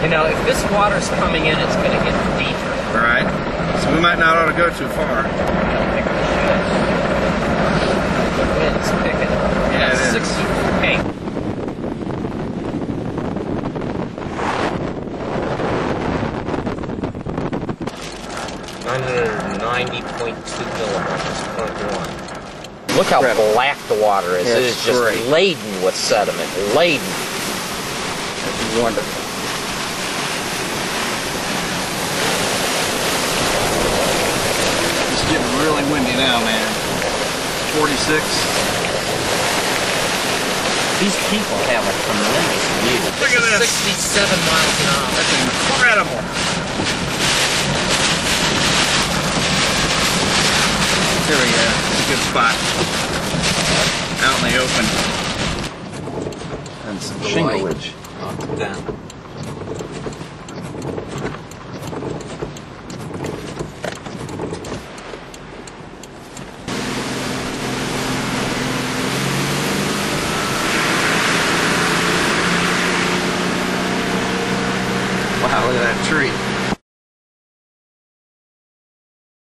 You know, if this water's coming in, it's going to get deeper. Right. So we might not ought to go too far. I think we should. The wind's picking up. Yeah, it is. 68. 990.2 millimeters, 0.1. Look how black the water is. Yeah, it is just great. laden with sediment. Laden. That's wonderful. It's getting really windy now, man. 46. These people have a tremendous view. Look at this. 67 miles an hour. That's incredible. Here we go. It's a good spot. Out in the open. And some shinglage. Up and down. Wow, look at that tree.